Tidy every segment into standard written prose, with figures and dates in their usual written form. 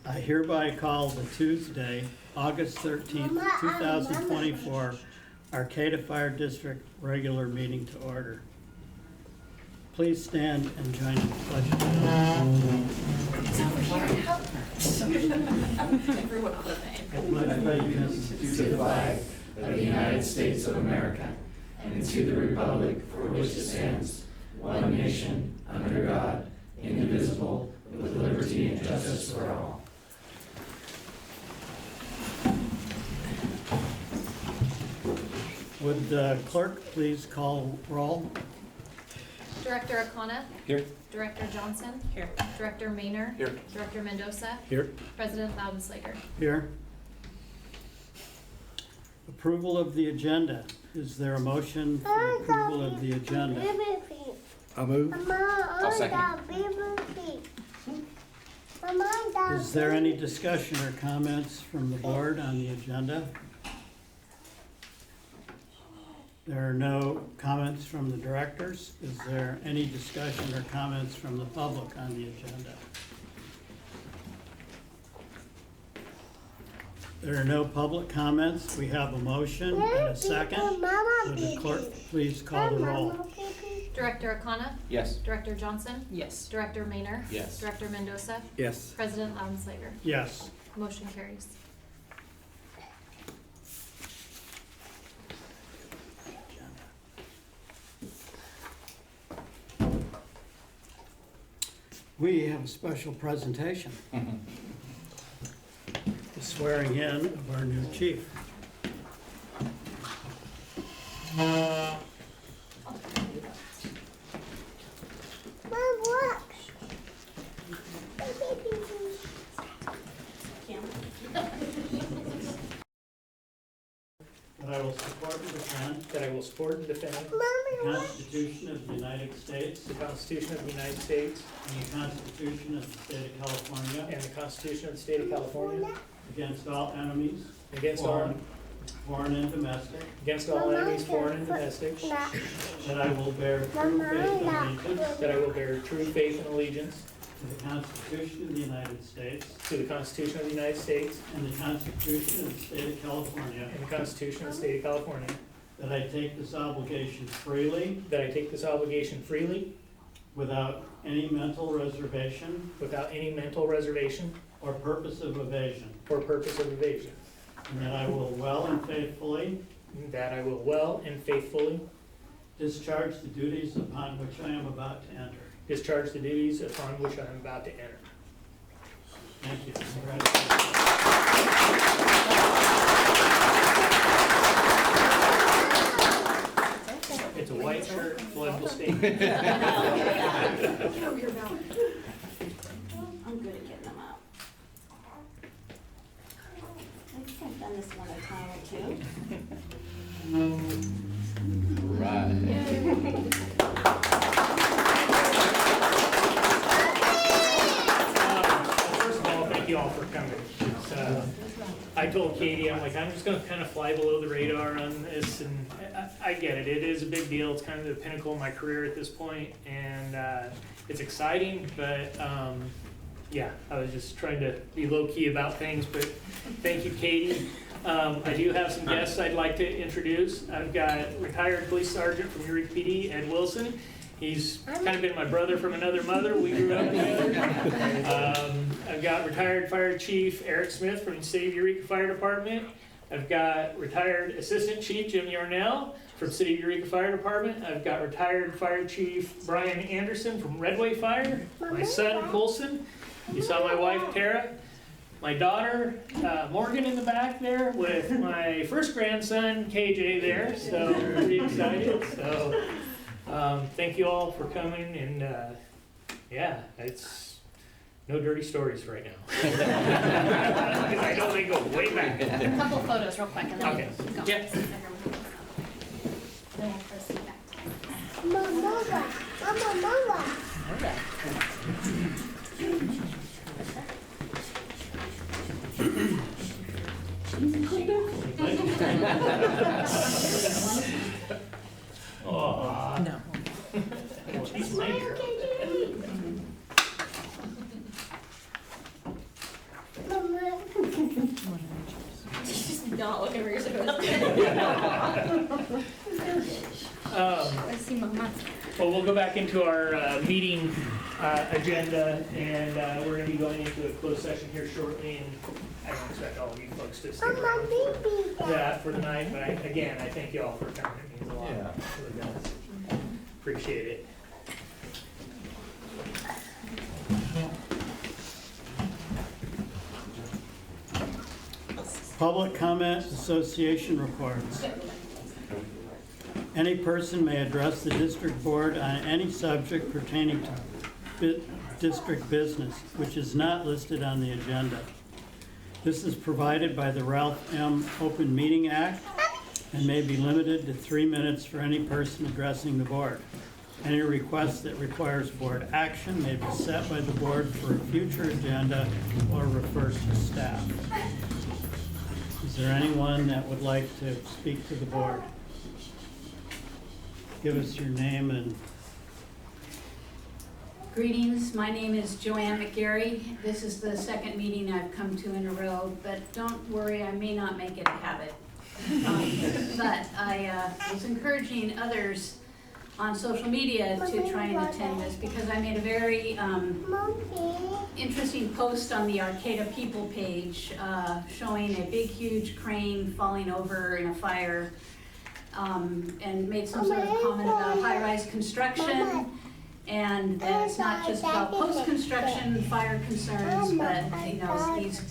I hereby call the Tuesday, August 13th, 2024, Arcata Fire District regular meeting to order. Please stand and join in the pledge of allegiance. To the flag of the United States of America and to the republic for which it stands, one nation, under God, indivisible, with liberty and justice for all. Would the clerk please call roll? Director Arcata. Here. Director Johnson. Here. Director Maynor. Here. Director Mendoza. Here. President Loudenslager. Here. Approval of the agenda. Is there a motion for approval of the agenda? I'll move. I'll second. Is there any discussion or comments from the board on the agenda? There are no comments from the directors. Is there any discussion or comments from the public on the agenda? There are no public comments. We have a motion and a second. Would the clerk please call the roll? Director Arcata. Yes. Director Johnson. Yes. Director Maynor. Yes. Director Mendoza. Yes. President Loudenslager. Yes. Motion carries. We have a special presentation. The swearing in of our new chief. That I will support and defend That I will support and defend the Constitution of the United States the Constitution of the United States and the Constitution of the State of California and the Constitution of the State of California against all enemies, against all foreign and domestic, enemies, foreign and domestic, that I will bear true faith and allegiance that I will bear true faith and allegiance to the Constitution of the United States to the Constitution of the United States and the Constitution of the State of California, and the Constitution of the State of California, that I take this obligation freely that I take this obligation freely without any mental reservation without any mental reservation or purpose of evasion, or purpose of evasion, and that I will well and faithfully that I will well and faithfully discharge the duties upon which I am about to enter. discharge the duties upon which I am about to enter. Thank you. Congratulations. It's a white shirt, blood will stain. I'm good at getting them out. I think I've done this one a time or two. First of all, thank you all for coming. I told Katie, I'm like, I'm just gonna kind of fly below the radar on this, and I get it. It is a big deal. It's kind of the pinnacle of my career at this point, and it's exciting, but yeah, I was just trying to be low-key about things, but thank you, Katie. I do have some guests I'd like to introduce. I've got retired police sergeant from Eureka PD, Ed Wilson. He's kind of been my brother from another mother. We grew up together. I've got retired fire chief Eric Smith from the City of Eureka Fire Department. I've got retired assistant chief Jim Yarnell from City of Eureka Fire Department. I've got retired fire chief Brian Anderson from Redway Fire. My son Colson. You saw my wife Tara. My daughter Morgan in the back there with my first grandson KJ there. So pretty excited. So. Thank you all for coming, and yeah, it's no dirty stories right now. Because I know they go way back. A couple photos real quick and then Okay. we'll go. Yeah. Then we'll proceed back to Oh, No. she's my girl. not look where you're supposed to. I see Mama. Well, we'll go back into our meeting agenda, and we're going to be going into a closed session here shortly, and I don't expect all of you folks to stick around for that for the night, but again, I thank you all for coming. It means a lot. Yeah. It really does. Appreciate it. Public comment association reports. Any person may address the district board on any subject pertaining to district business, which is not listed on the agenda. This is provided by the Ralph M. Open Meeting Act and may be limited to 3 minutes for any person addressing the board. Any request that requires board action may be set by the board for a future agenda or referred to staff. Is there anyone that would like to speak to the board? Give us your name and... Greetings, my name is Joanne McGarry. This is the second meeting I've come to in a row, but don't worry, I may not make it a habit. But I was encouraging others on social media to try and attend this because I made a very interesting post on the Arcata People page showing a big, huge crane falling over in a fire and made some sort of comment about high-rise construction and that it's not just about post-construction fire concerns, but you know, these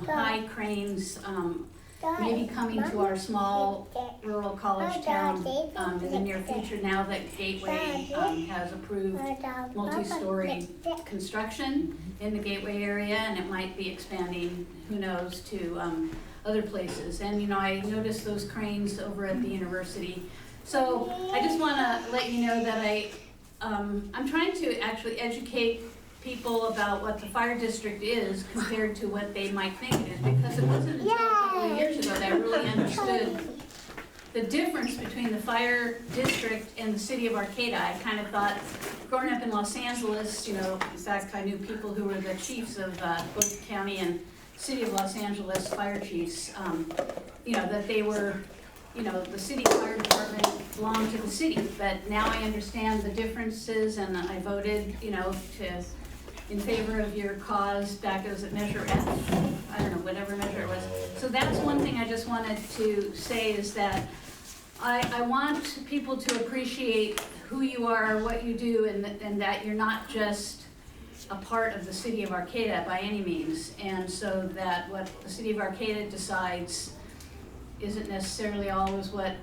high cranes maybe coming to our small rural college town in the near future now that Gateway has approved multi-story construction in the Gateway area, and it might be expanding, who knows, to other places. And you know, I noticed those cranes over at the university. So I just want to let you know that I'm trying to actually educate people about what the fire district is compared to what they might think it is, because it wasn't until a couple of years ago that I really understood the difference between the fire district and the city of Arcata. I kind of thought, growing up in Los Angeles, you know, in fact I knew people who were the chiefs of both county and city of Los Angeles fire chiefs, you know, that they were, you know, the city fire department belonged to the city, but now I understand the differences, and I voted, you know, in favor of your cause back as a measure F, I don't know, whatever measure it was. So that's one thing I just wanted to say, is that I want people to appreciate who you are, what you do, and that you're not just a part of the city of Arcata by any means, and so that what the city of Arcata decides isn't necessarily always what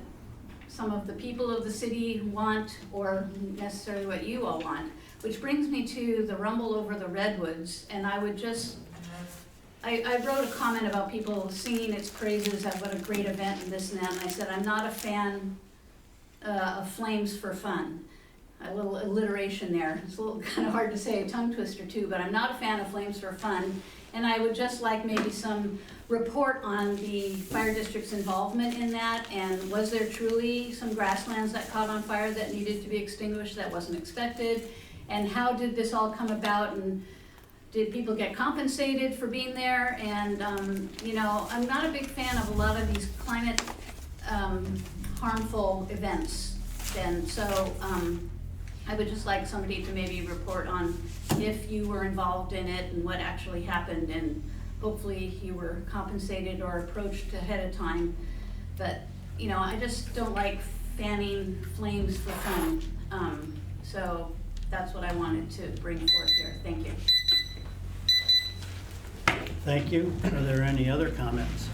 some of the people of the city want, or necessarily what you all want. Which brings me to the rumble over the redwoods, and I would just, I wrote a comment about people singing its praises at what a great event and this and that, and I said I'm not a fan of flames for fun. A little alliteration there. It's a little kind of hard to say, a tongue twister too, but I'm not a fan of flames for fun, and I would just like maybe some report on the fire district's involvement in that, and was there truly some grasslands that caught on fire that needed to be extinguished that wasn't expected? And how did this all come about, and did people get compensated for being there? And you know, I'm not a big fan of a lot of these climate harmful events. And so I would just like somebody to maybe report on if you were involved in it and what actually happened, and hopefully you were compensated or approached ahead of time. But you know, I just don't like fanning flames for fun. So that's what I wanted to bring forth here. Thank you. Thank you. Are there any other comments?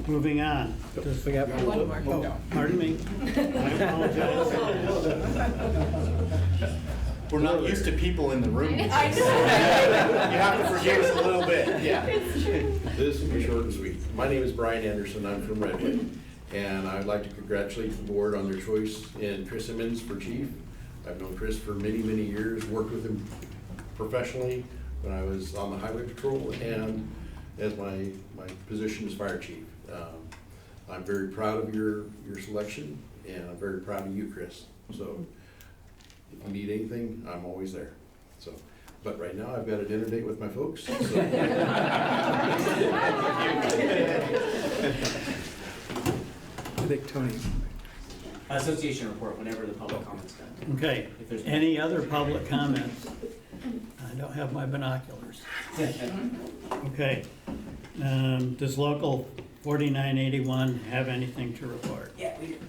Moving on. We got one more. Oh, pardon me. I apologize. We're not used to people in the room. I know. You have to forgive us a little bit, yeah. This will be short and sweet. My name is Brian Anderson. I'm from Redwood, and I'd like to congratulate the board on their choice in Chris Simmons for chief. I've known Chris for many, many years, worked with him professionally when I was on the highway patrol and as my position as fire chief. I'm very proud of your selection, and I'm very proud of you, Chris. So if you need anything, I'm always there. So, but right now I've got a dinner date with my folks. So. Tony. Association report whenever the public comment's done. Okay, If there's any other public comments? I don't have my binoculars. Okay, does local 4981 have anything to report? Yeah, we do.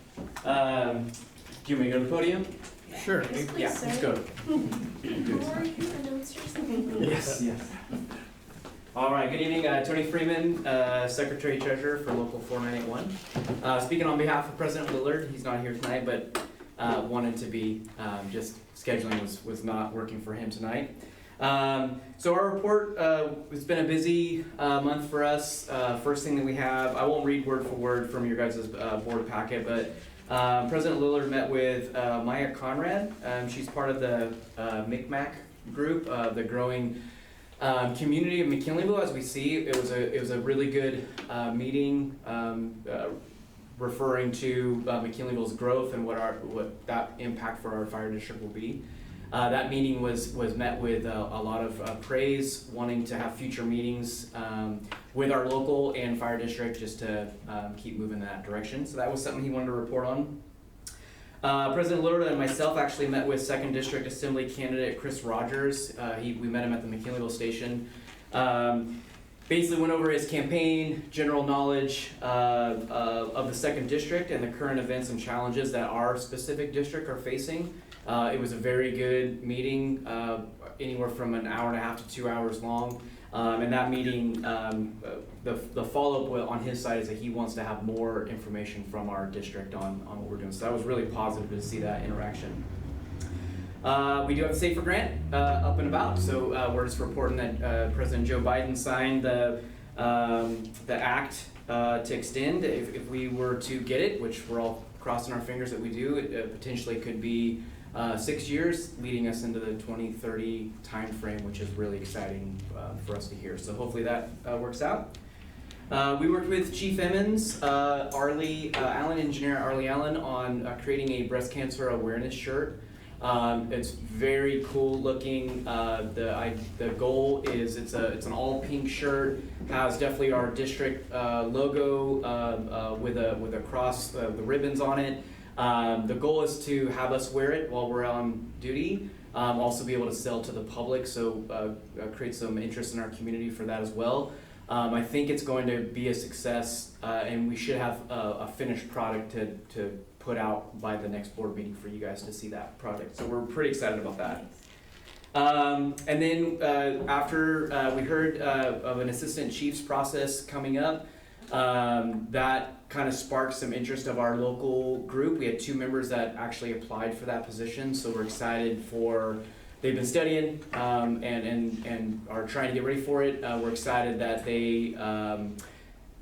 Do you want me to go to the podium? Sure. Yeah, let's go. Yes, yes. All right, good evening, Tony Freeman, Secretary Treasurer for Local 4981. Speaking on behalf of President Lillard, he's not here tonight, but wanted to be, just scheduling was not working for him tonight. So our report, it's been a busy month for us. First thing that we have, I won't read word for word from your guys' board packet, but President Lillard met with Maya Conrad. She's part of the MCMAC group, the growing community of McKinleyville. As we see, it was a really good meeting, referring to McKinleyville's growth and what that impact for our fire district will be. That meeting was met with a lot of praise, wanting to have future meetings with our local and fire district just to keep moving in that direction. So that was something he wanted to report on. President Lillard and myself actually met with 2nd District Assembly candidate Chris Rogers. We met him at the McKinleyville station. Basically went over his campaign, general knowledge of the 2nd District and the current events and challenges that our specific district are facing. It was a very good meeting, anywhere from an hour and a half to 2 hours long. And that meeting, the follow-up on his side is that he wants to have more information from our district on what we're doing. So that was really positive to see that interaction. We do have the Safer Grant up and about. So we're just reporting that President Joe Biden signed the act to extend. If we were to get it, which we're all crossing our fingers that we do, it potentially could be 6 years, leading us into the 2030 timeframe, which is really exciting for us to hear. So hopefully that works out. We worked with Chief Emmons, Engineer Arlie Allen, on creating a breast cancer awareness shirt. It's very cool looking. The goal is it's an all pink shirt, has definitely our district logo with a cross, the ribbons on it. The goal is to have us wear it while we're on duty, also be able to sell to the public, so create some interest in our community for that as well. I think it's going to be a success, and we should have a finished product to put out by the next board meeting for you guys to see that product. So we're pretty excited about that. And then after we heard of an assistant chief's process coming up, that kind of sparked some interest of our local group. We had 2 members that actually applied for that position, so we're excited they've been studying and are trying to get ready for it. We're excited that they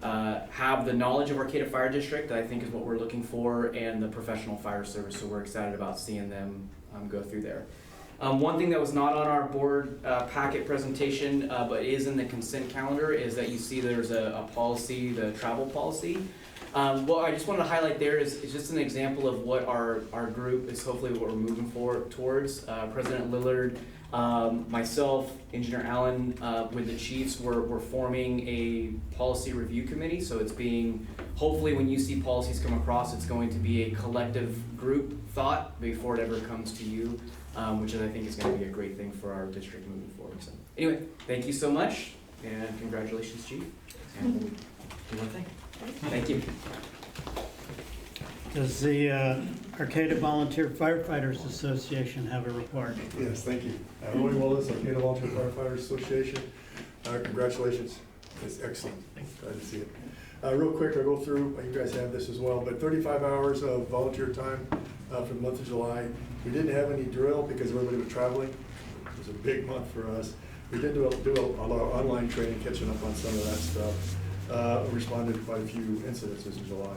have the knowledge of Arcata Fire District, that I think is what we're looking for, and the professional fire service, so we're excited about seeing them go through there. One thing that was not on our board packet presentation, but is in the consent calendar, is that you see there's a policy, the travel policy. What I just wanted to highlight there is just an example of what our group is, hopefully what we're moving towards. President Lillard, myself, Engineer Allen, with the chiefs, we're forming a policy review committee. So it's being, hopefully when you see policies come across, it's going to be a collective group thought before it ever comes to you, which I think is going to be a great thing for our district moving forward. So anyway, thank you so much, and congratulations, Chief. And we'll do one thing. Thank you. Does the Arcata Volunteer Firefighters Association have a report? Yes, thank you. Roy Wallace, Arcata Volunteer Firefighters Association. Congratulations. It's excellent. Glad to see it. Real quick, I'll go through, you guys have this as well, but 35 hours of volunteer time for the month of July. We didn't have any drill because everybody was traveling. It was a big month for us. We did do a lot of online training, catching up on some of that stuff. Responded to quite a few incidences in July.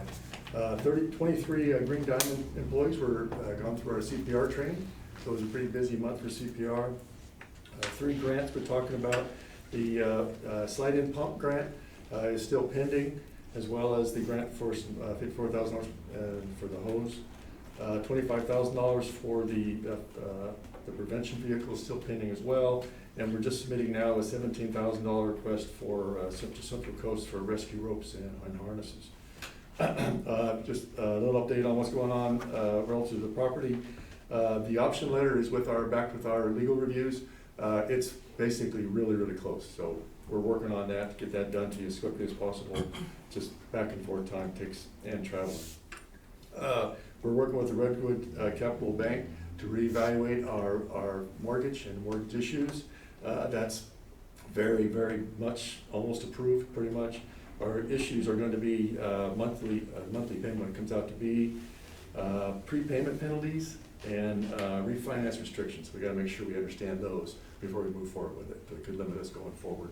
23 Green Diamond employees were gone through our CPR training, so it was a pretty busy month for CPR. 3 grants we're talking about. The slide-in pump grant is still pending, as well as the grant for $54,000 for the hose. $25,000 for the prevention vehicle is still pending as well. And we're just submitting now a $17,000 request for Central Coast for rescue ropes and harnesses. Just a little update on what's going on relative to the property. The option letter is back with our legal reviews. It's basically really, really close, so we're working on that, get that done to you as quickly as possible. Just back and forth time takes, and traveling. We're working with the Redwood Capital Bank to reevaluate our mortgage and mortgage issues. That's very, very much almost approved, pretty much. Our issues are going to be monthly payment comes out to be, prepayment penalties, and refinance restrictions. We got to make sure we understand those before we move forward with it. That could limit us going forward.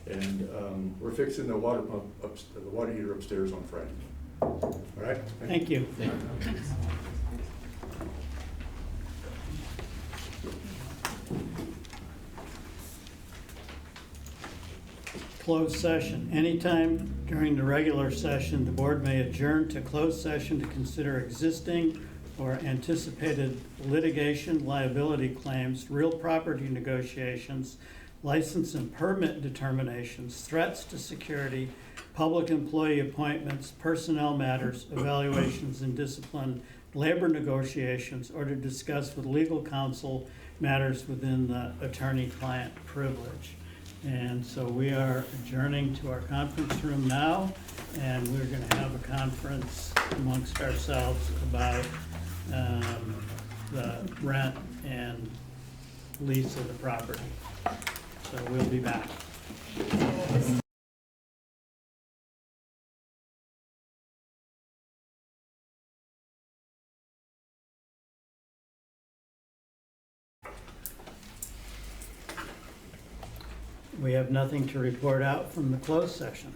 And we're fixing the water pump, the water heater upstairs on Friday. All right? Thank you. Closed session. Anytime during the regular session, the board may adjourn to closed session to consider existing or anticipated litigation, liability claims, real property negotiations, license and permit determinations, threats to security, public employee appointments, personnel matters, evaluations and discipline, labor negotiations, or to discuss with legal counsel matters within the attorney-client privilege. And so we are adjourning to our conference room now, and we're going to have a conference amongst ourselves about the rent and lease of the property. So we'll be back. We have nothing to report out from the closed session.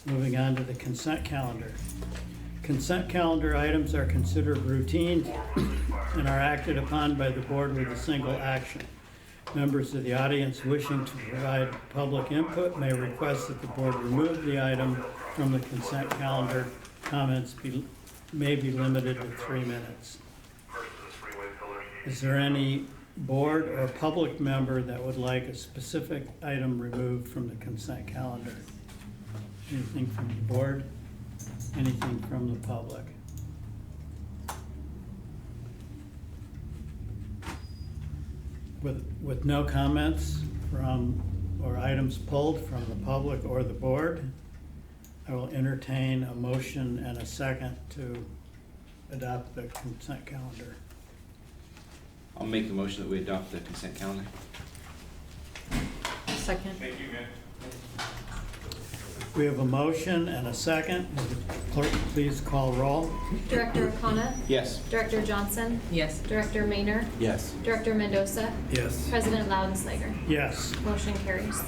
Moving on to the consent calendar. Consent calendar items are considered routine and are acted upon by the board with a single action. Members of the audience wishing to provide public input may request that the board remove the item from the consent calendar. Comments may be limited to 3 minutes. Is there any board or public member that would like a specific item removed from the consent calendar? Anything from the board? Anything from the public? With no comments from, or items pulled from the public or the board, I will entertain a motion and a second to adopt the consent calendar. I'll make a motion that we adopt the consent calendar. Second. Thank you, man. We have a motion and a second. Will the clerk please call roll? Director Arcata? Yes. Director Johnson? Yes. Director Maynor? Yes. Director Mendoza? Yes. President Loudenslager? Yes. Motion carries.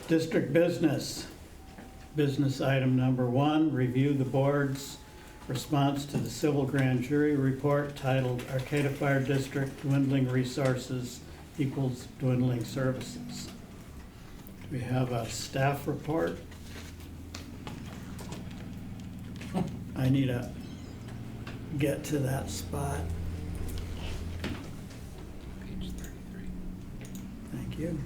District business. Business item number 1, review the board's response to the civil grand jury report titled Arcata Fire District Dwindling Resources Equals Dwindling Services. We have a staff report. I need to get to that spot. Page 33. Thank you.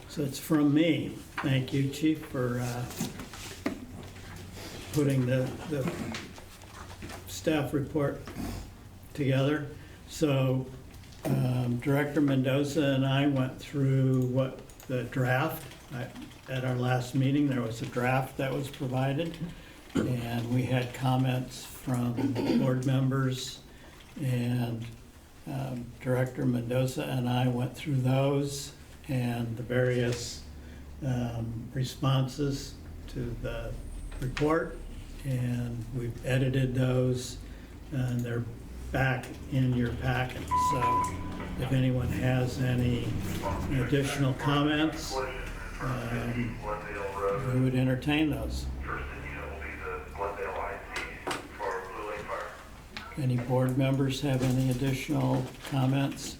So it's from me. Thank you, Chief, for putting the staff report together. So Director Mendoza and I went through what the draft. At our last meeting, there was a draft that was provided, and we had comments from board members, and Director Mendoza and I went through those and the various responses to the report, and we've edited those, and they're back in your packet. So if anyone has any additional comments, we would entertain those. Any board members have any additional comments?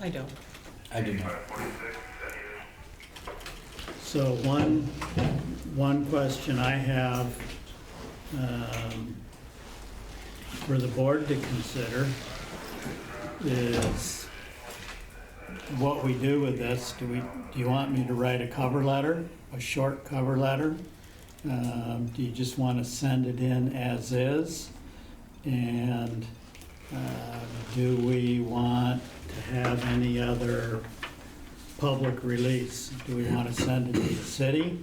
I don't. I do not. So one question I have for the board to consider is what we do with this. Do you want me to write a cover letter, a short cover letter? Do you just want to send it in as is? And do we want to have any other public release? Do we want to send it to the city?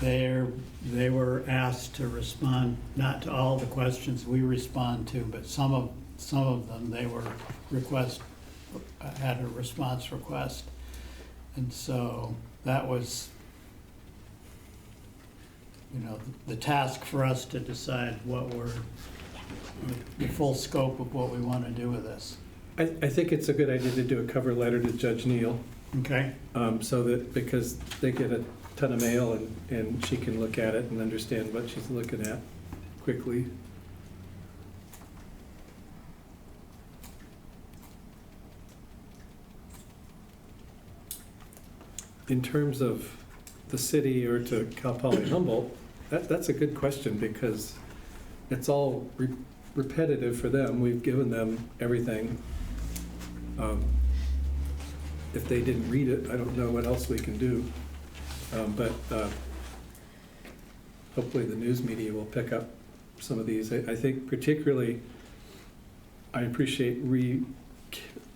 They were asked to respond, not to all the questions we respond to, but some of them, they were had a response request. And so that was, the task for us to decide the full scope of what we want to do with this. I think it's a good idea to do a cover letter to Judge Neal. Okay? So that, because they get a ton of mail and she can look at it and understand what she's looking at quickly. In terms of the city or to Cal Poly Humboldt, that's a good question because it's all repetitive for them. We've given them everything. If they didn't read it, I don't know what else we can do. But hopefully the news media will pick up some of these. I think particularly I appreciate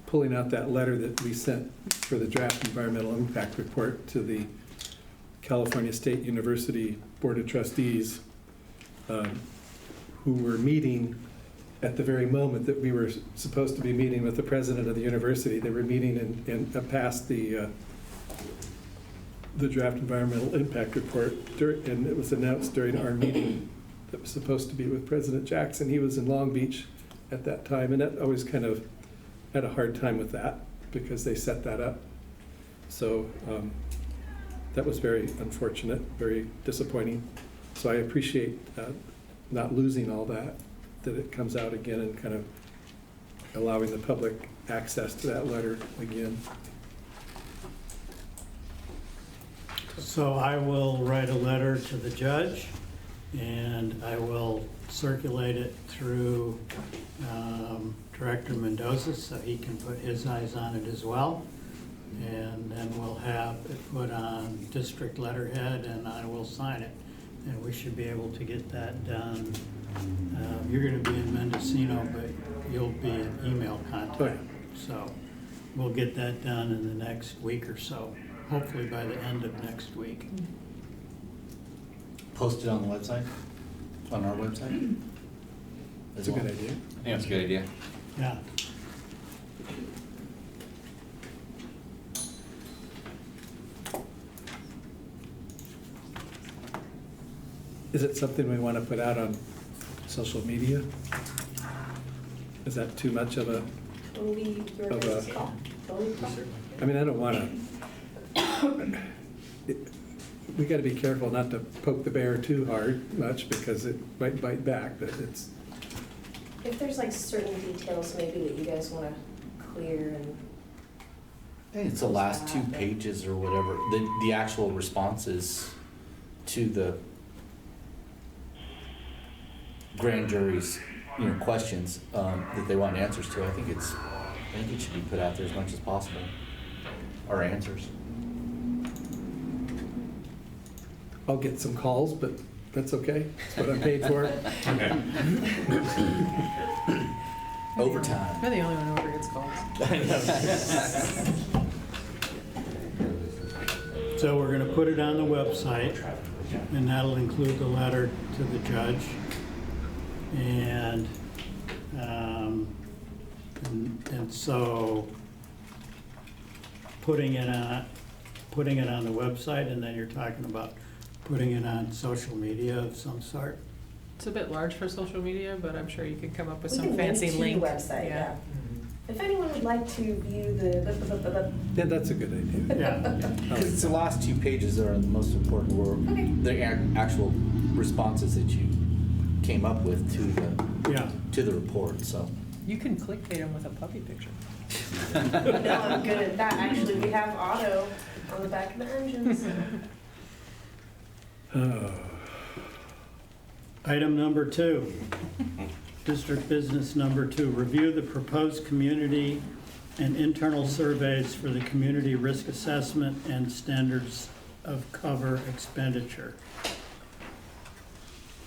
pulling out that letter that we sent for the draft environmental impact report to the California State University Board of Trustees, who were meeting at the very moment that we were supposed to be meeting with the president of the university. They were meeting and passed the draft environmental impact report, and it was announced during our meeting that was supposed to be with President Jackson. He was in Long Beach at that time, and that always kind of had a hard time with that because they set that up. So that was very unfortunate, very disappointing. So I appreciate not losing all that it comes out again and kind of allowing the public access to that letter again. So I will write a letter to the judge, and I will circulate it through Director Mendoza so he can put his eyes on it as well. And then we'll have it put on district letterhead, and I will sign it. And we should be able to get that done. You're going to be in Mendocino, but you'll be in email contact. Right. So we'll get that done in the next week or so, hopefully by the end of next week. Post it on the website, on our website? That's a good idea. I think that's a good idea. Yeah. Is it something we want to put out on social media? Is that too much of a? I mean, I don't want to. We got to be careful not to poke the bear too much because it might bite back. But it's. If there's like certain details maybe that you guys want to clear and. I think it's the last 2 pages or whatever, the actual responses to the grand jury's, questions that they want answers to. I think it should be put out there as much as possible. Our answers. I'll get some calls, but that's okay. That's what I'm paid for. Overtime. You're the only one who ever gets calls. So we're going to put it on the website, and that'll include the letter to the judge. And so putting it on the website, and then you're talking about putting it on social media of some sort. It's a bit large for social media, but I'm sure you could come up with We some can fancy link link. to the website, yeah. If anyone would like to view the. Yeah, that's a good idea. Yeah. Because it's the last 2 pages that are the most important, were Okay. the actual responses that you came up with Yeah. to the report, so. You can clickbait them with a puppy picture. No, I'm good at that. Actually, we have auto on the back of the engines. Item number 2, district business number 2, review the proposed community and internal surveys for the community risk assessment and standards of cover expenditure.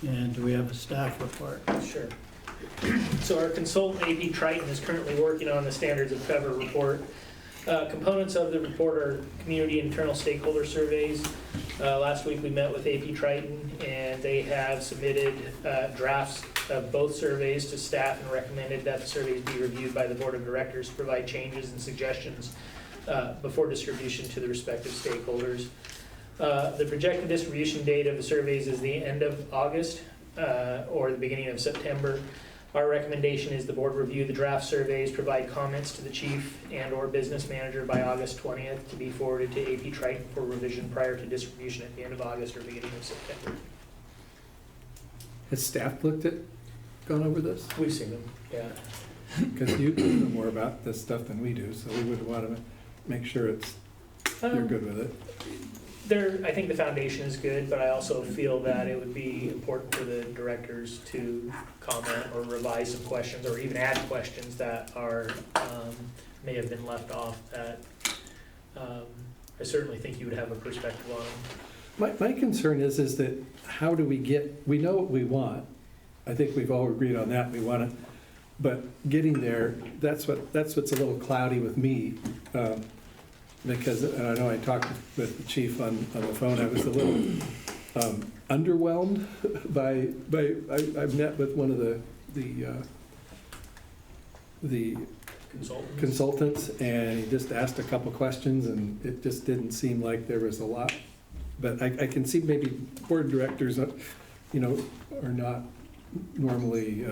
And do we have a staff report? Sure. So our consultant, AP Triton, is currently working on the standards of cover report. Components of the report are community internal stakeholder surveys. Last week we met with AP Triton and they have submitted drafts of both surveys to staff and recommended that the surveys be reviewed by the board of directors to provide changes and suggestions before distribution to the respective stakeholders. The projected distribution date of the surveys is the end of August or the beginning of September. Our recommendation is the board review the draft surveys, provide comments to the chief and/or business manager by August 20th to be forwarded to AP Triton for revision prior to distribution at the end of August or beginning of September. Has staff gone over this? We've seen them, yeah. Because you know more about this stuff than we do, so we would want to make sure you're good with it. I think the foundation is good, but I also feel that it would be important for the directors to comment or revise some questions or even add questions that are, may have been left off that I certainly think you would have a perspective on. My concern is that how do we know what we want. I think we've all agreed on that, we want it, but getting there, that's what's a little cloudy with me. Because, and I know I talked with the chief on the phone, I was a little underwhelmed I met with one of the consultants, and he just asked a couple questions, and it just didn't seem like there was a lot. But I can see maybe board directors, are not normally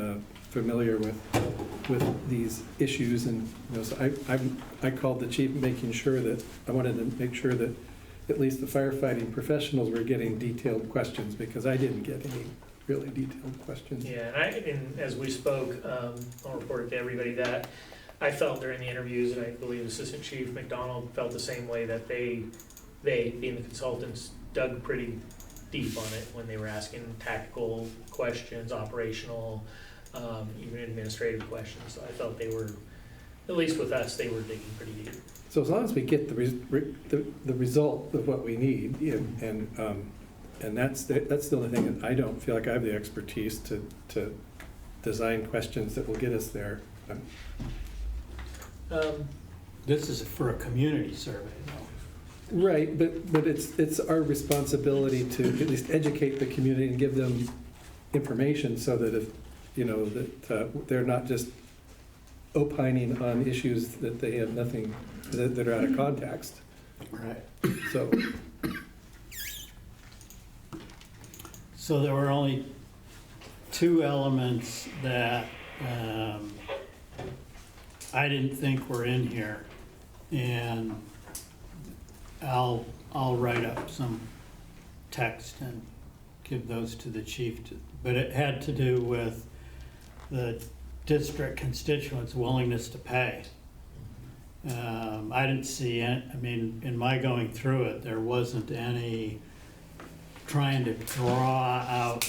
familiar with these issues, and so I called the chief, making sure that I wanted to make sure that at least the firefighting professionals were getting detailed questions, because I didn't get any really detailed questions. Yeah, and as we spoke, I'll report it to everybody that I felt during the interviews, and I believe Assistant Chief McDonald felt the same way, that they being the consultants, dug pretty deep on it when they were asking tactical questions, operational, even administrative questions. So I felt they were, at least with us, they were digging pretty deep. So as long as we get the result of what we need, and that's the only thing that I don't feel like I have the expertise to design questions that will get us there. This is for a community survey, though. Right, but it's our responsibility to at least educate the community and give them information, so that if that they're not just opining on issues that they have nothing, that are out of context. Right. So there were only 2 elements that I didn't think were in here, and I'll write up some text and give those to the chief. But it had to do with the district constituents' willingness to pay. I didn't see any, in my going through it, there wasn't any trying to draw out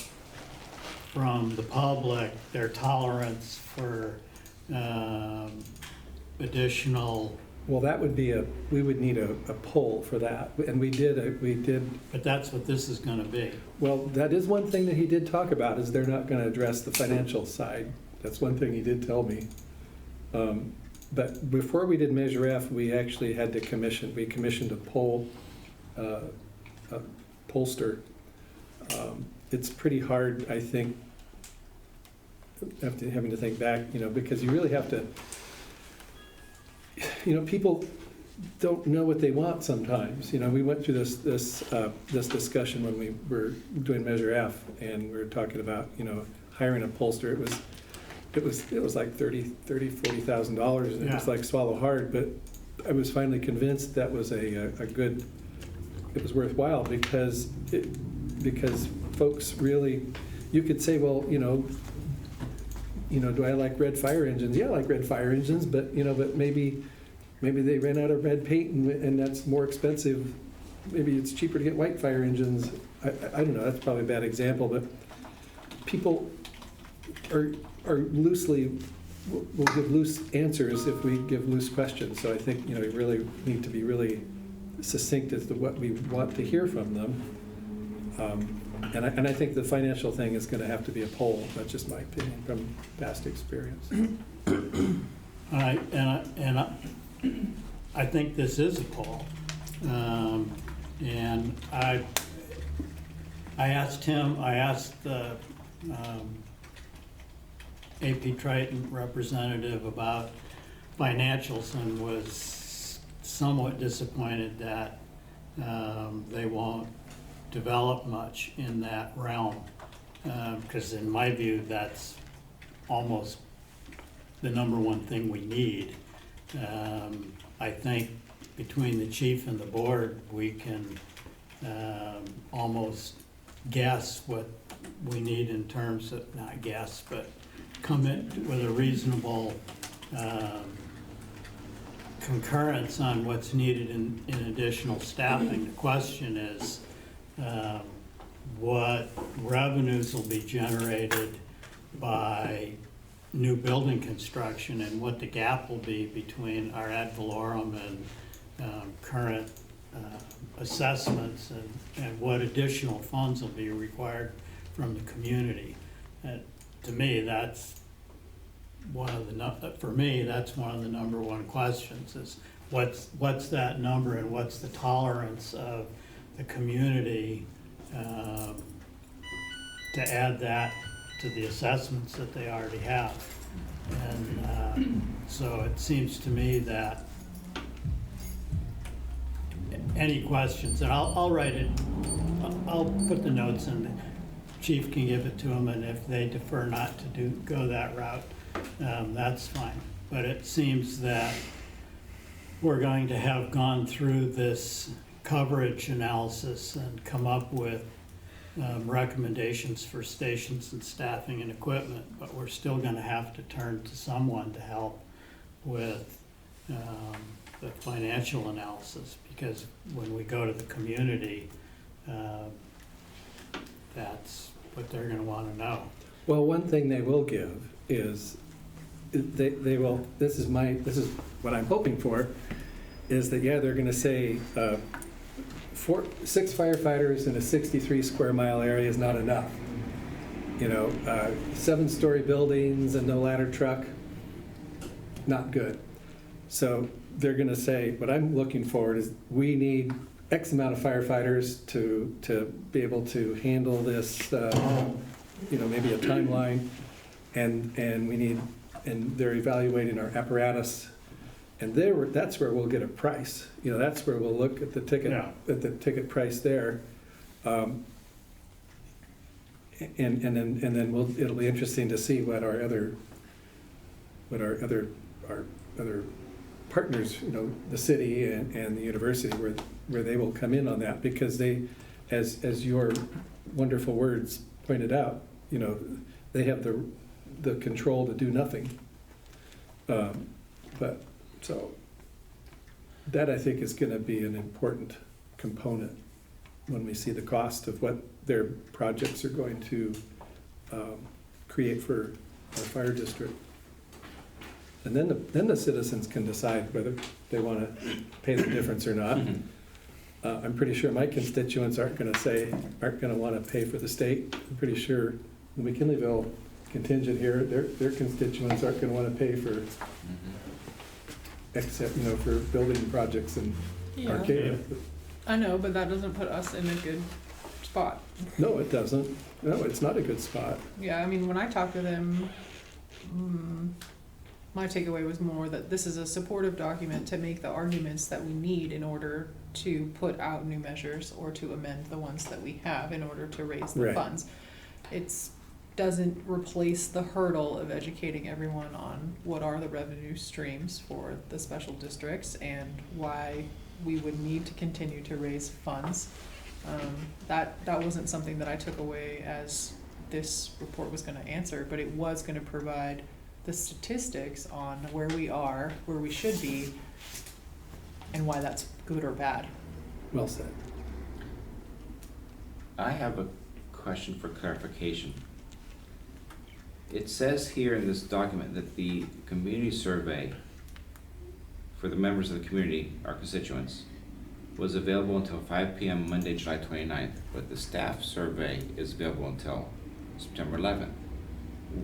from the public their tolerance for additional. Well, that would be we would need a poll for that, and we did. But that's what this is gonna be. Well, that is one thing that he did talk about, is they're not gonna address the financial side. That's one thing he did tell me. But before we did Measure F, we actually had to commissioned a pollster. It's pretty hard, I think, having to think back, because you really have to, people don't know what they want sometimes. We went through this discussion when we were doing Measure F, and we were talking about, hiring a pollster. it was like $40,000, and it was Yeah. like swallow hard, but I was finally convinced that was a good, it was worthwhile, because folks really, you could say, well, do I like red fire engines? Yeah, I like red fire engines, but maybe they ran out of red paint, and that's more expensive. Maybe it's cheaper to get white fire engines. I don't know, that's probably a bad example, but people are loosely, will give loose answers if we give loose questions. So I think, we really need to be really succinct as to what we want to hear from them. And I think the financial thing is going to have to be a poll. That's just my opinion from past experience. All right, and I think this is a poll. And I asked the AP Triton representative about financials, and was somewhat disappointed that they won't develop much in that realm, because in my view, that's almost the number one thing we need. I think between the chief and the board, we can almost guess what we need in terms of, not guess, but come in with a reasonable concurrence on what's needed in additional staffing. The question is, what revenues will be generated by new building construction, and what the gap will be between our ad valorem and current assessments, and what additional funds will be required from the community. To me, that's one of the, for me, that's one of the number one questions, is what's that number, and what's the tolerance of the community to add that to the assessments that they already have. And so it seems to me that any questions, and I'll write it, I'll put the notes in, the chief can give it to them, and if they defer not to go that route, that's fine. But it seems that we're going to have gone through this coverage analysis and come up with recommendations for stations and staffing and equipment, but we're still going to have to turn to someone to help with the financial analysis, because when we go to the community, that's what they're going to want to know. Well, one thing they will give is they will, this is what I'm hoping for, is that, yeah, they're going to say 6 firefighters in a 63 square mile area is not enough. 7-story buildings and no ladder truck, not good. So they're going to say, what I'm looking for is, we need X amount of firefighters to be able to handle this, maybe a timeline, and we need, and they're evaluating our apparatus. And that's where we'll get a price. That's where we'll look at the ticket, at the ticket price there, and then it'll be interesting to see what our other partners, the city and the university, where they will come in on that, because they, as your wonderful words pointed out, they have the control to do nothing, but. So that, I think, is going to be an important component when we see the cost of what their projects are going to create for our fire district. And then the citizens can decide whether they want to pay the difference or not. I'm pretty sure my constituents aren't going to want to pay for the state. I'm pretty sure the McKinleyville contingent here, their constituents aren't going to want to pay for. Except, for building projects in Arcata. I know, but that doesn't put us in a good spot. No, it doesn't. No, it's not a good spot. Yeah, I mean, when I talked to them, my takeaway was more that this is a supportive document to make the arguments that we need in order to put out new measures, or to amend the ones that we have in order to raise the funds. It's doesn't replace the hurdle of educating everyone on what are the revenue streams for the special districts and why we would need to continue to raise funds. That wasn't something that I took away as this report was gonna answer, but it was gonna provide the statistics on where we are, where we should be, and why that's good or bad. Well said. I have a question for clarification. It says here in this document that the community survey for the members of the community, our constituents, was available until 5 p.m. Monday, July 29th, but the staff survey is available until September 11th.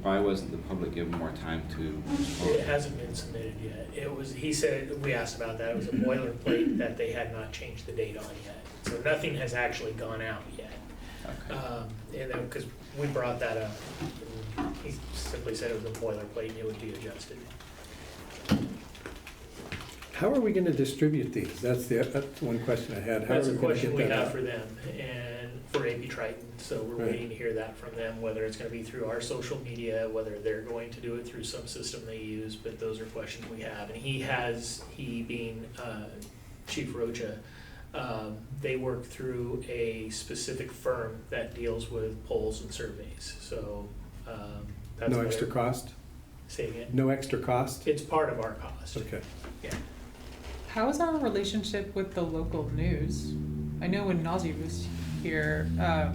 Why wasn't the public given more time to respond? It hasn't been submitted yet. It was, he said, we asked about that, it was a boilerplate that they had not changed the date on yet. So nothing has actually gone out yet. Okay. And then, because we brought that up, and he simply said it was a boilerplate and it would be adjusted. How are we gonna distribute these? That's one question I had. How That's are a we gonna question get we that have out? for them and for AP Triton. So we're Right. waiting to hear that from them, whether it's gonna be through our social media, whether they're going to do it through some system they use, but those are questions we have. And he being Chief Rocha, they work through a specific firm that deals with polls and surveys. So that's No what extra it- cost? Say again? No extra cost? It's part of our cost. Okay. Yeah. How is our relationship with the local news? I know when Nazi was here,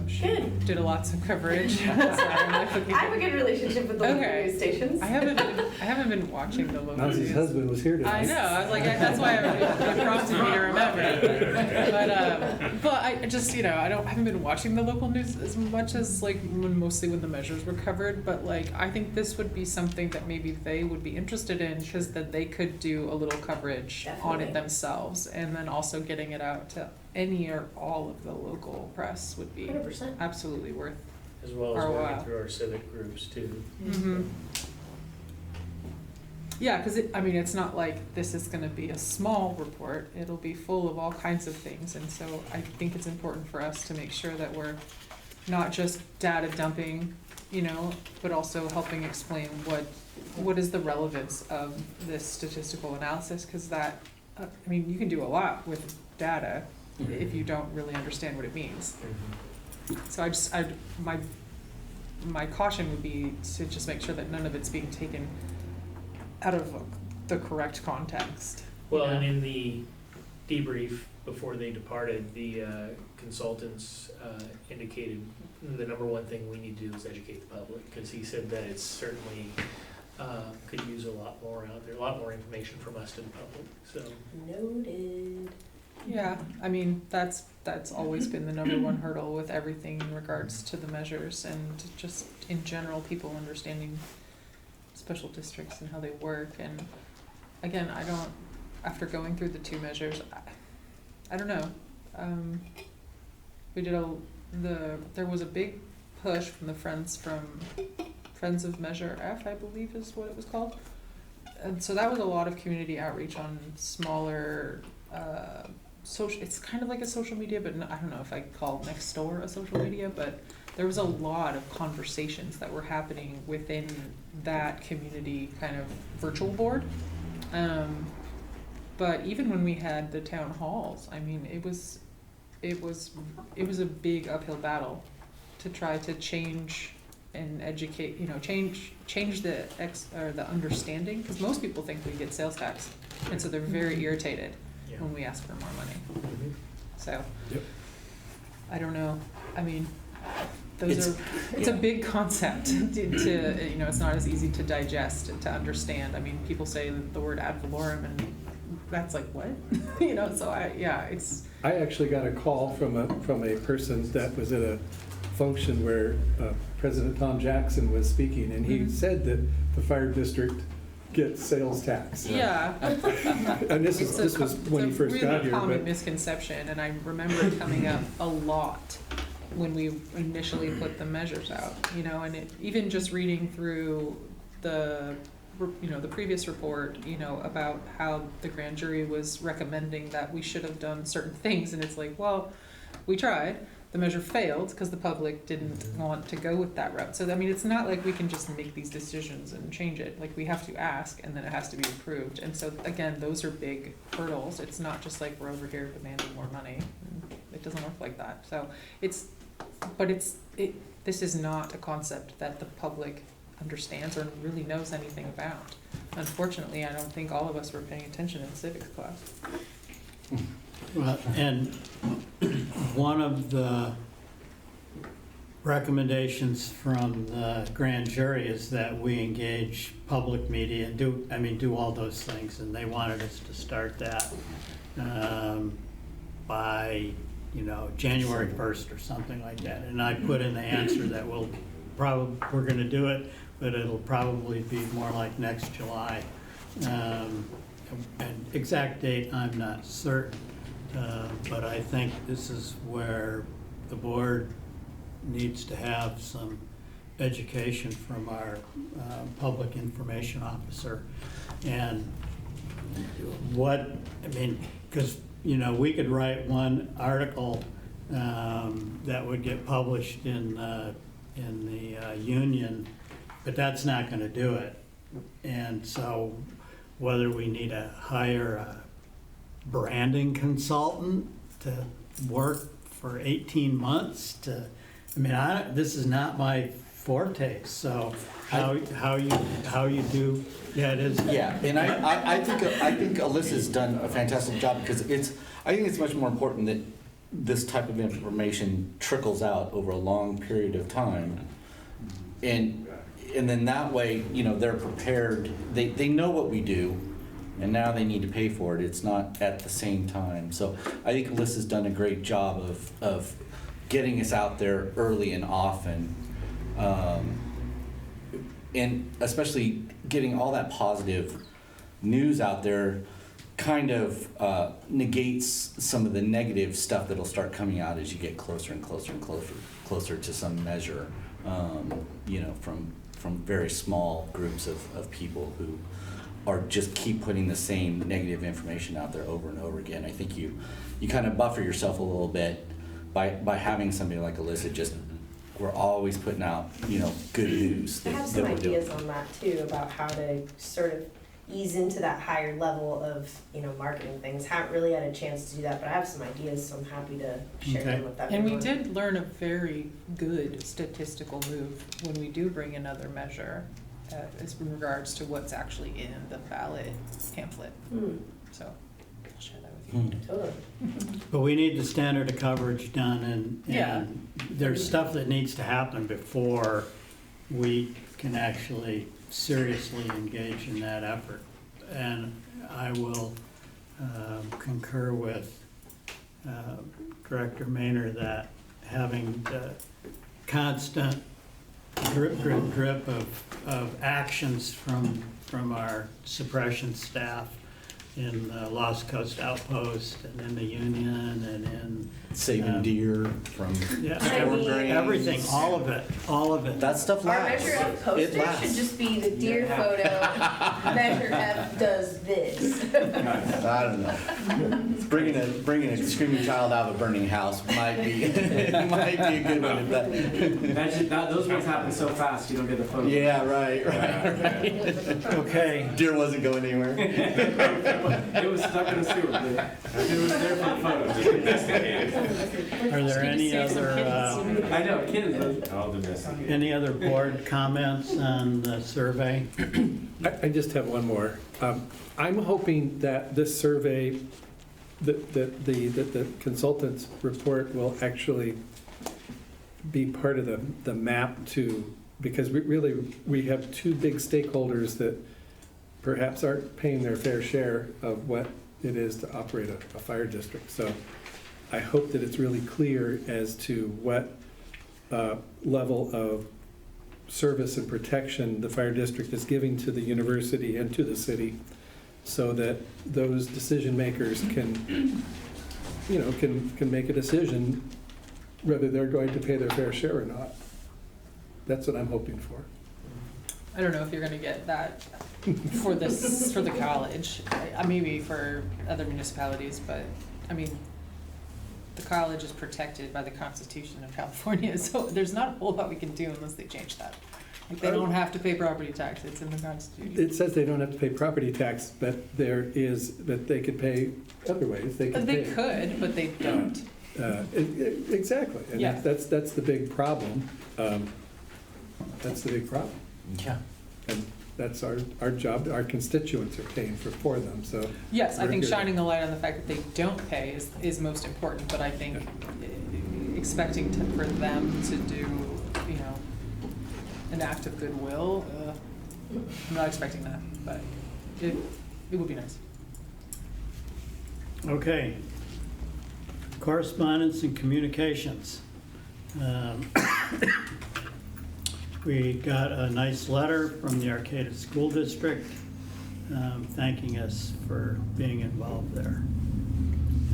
she Good. did lots of coverage. Sorry, I'm like looking I have a good relationship with the local Okay. news stations. I haven't been watching the local Nazi's news. husband was here tonight. I know. I was like, that's why it prompted me to remember. But I just, I haven't been watching the local news as much as mostly when the measures were covered. But I think this would be something that maybe they would be interested in, because then they could do a little coverage on Definitely. it themselves, and then also getting it out to any or all of the local press would be 100%. absolutely worth. As well as Our working wow. through our civic groups too. Mm-hmm. Yeah, because it's not like this is going to be a small report. It'll be full of all kinds of things, and so I think it's important for us to make sure that we're not just data dumping, but also helping explain what is the relevance of this statistical analysis, because that, you can do a lot with data if you don't really understand what it means. So my caution would be to just make sure that none of it's being taken out of the correct context. Well, and in the debrief before they departed, the consultants indicated the number one thing we need to do is educate the public, because he said that it's certainly could use a lot more out there, a lot more information from us to the public, so. Noted. Yeah, that's always been the number one hurdle with everything in regards to the measures, and just in general, people understanding special districts and how they work. And again, after going through the two measures, I don't know. There was a big push from the Friends of Measure F, I believe is what it was called. And so that was a lot of community outreach on smaller, it's kind of like a social media, but I don't know if I call next door a social media, but there was a lot of conversations that were happening within that community kind of virtual board. But even when we had the town halls, it was a big uphill battle to try to change and educate, change the understanding, because most people think we get sales tax, and so they're very irritated when we ask for more money. So, Yep. I don't know. It's a big concept to it's not as easy to digest, to understand. People say the word ad valorem, and that's like, what? So I actually got a call from a person that was at a function where President Tom Jackson was speaking, and he said that the fire district gets sales tax. Yeah. And this was when he first got here. It's a really common but misconception, and I remember it coming up a lot when we initially put the measures out, and even just reading through the previous report, about how the grand jury was recommending that we should have done certain things, and it's like, well, we tried, the measure failed because the public didn't want to go with that route. So, I mean, it's not like we can just make these decisions and change it. Like, we have to ask, and then it has to be approved. And so, again, those are big hurdles. It's not just like we're over here demanding more money. It doesn't work like that. So, this is not a concept that the public understands or really knows anything about. Unfortunately, I don't think all of us were paying attention in civics class. Well, and one of the recommendations from the grand jury is that we engage public media and do all those things, and they wanted us to start that by, January 1st or something like that. And I put in the answer that we're gonna do it, but it'll probably be more like next July. An exact date, I'm not certain. But I think this is where the board needs to have some education from our public information officer. And because, we could write one article that would get published in the Union, but that's not gonna do it. And so whether we need to hire a branding consultant to work for 18 months this is not my forte, so how you do, yeah, it is. Yeah, and I think Alyssa's done a fantastic job, because I think it's much more important that this type of information trickles out over a long period of time, and then that way, they're prepared, they know what we do, and now they need to pay for it. It's not at the same time. So I think Alyssa's done a great job of getting us out there early and often, and especially getting all that positive news out there kind of negates some of the negative stuff that'll start coming out as you get closer and closer and closer to some measure, from very small groups of people who or just keep putting the same negative information out there over and over again. I think you kind of buffer yourself a little bit by having somebody like Alyssa we're always putting out, good news. I have some ideas on that too, about how to sort of ease into that higher level of, marketing things. Haven't really had a chance to do that, but I have some ideas, so I'm happy to share them with everyone. And we did learn a very good statistical move when we do bring another measure as in regards to what's actually in the ballot pamphlet. So I'll share that with you. Totally. But we need the standard of coverage done, and Yeah. there's stuff that needs to happen before we can actually seriously engage in that effort. And I will concur with Director Maynor that having the constant drip of actions from our suppression staff in the Lost Coast Outpost and in the Union and in saving deer from everything, all of it. That stuff Our lasts. Measure F poster should just be the deer photo. Measure F does this. I don't know. Bringing a screaming child out of a burning house might be a good one. Imagine those ones happen so fast you don't get the photo. Yeah, right. Okay. Deer wasn't going anywhere. It was stuck in a sewer. It was there for the photo. Are there any other I know, kids. any other board comments on the survey? I just have one more. I'm hoping that this survey, that the consultant's report will actually be part of the map too, because we have two big stakeholders that perhaps aren't paying their fair share of what it is to operate a fire district. So I hope that it's really clear as to what level of service and protection the fire district is giving to the university and to the city, so that those decision makers can make a decision whether they're going to pay their fair share or not. That's what I'm hoping for. I don't know if you're gonna get that for the college, maybe for other municipalities, but I mean, the college is protected by the Constitution of California, so there's not a whole lot we can do unless they change that. Like, they don't have to pay property tax, it's in the Constitution. It says they don't have to pay property tax, but that they could pay other ways. They could They pay. could, but they don't. Exactly, and Yeah. that's the big problem. That's the big problem. Yeah. And that's our job, our constituents are paying for them, so. Yes, I we're think here. shining a light on the fact that they don't pay is most important, but I think expecting for them to do, you know, an act of goodwill, I'm not expecting that, but it would be nice. Okay. Correspondence and communications. We got a nice letter from the Arcata School District thanking us for being involved there.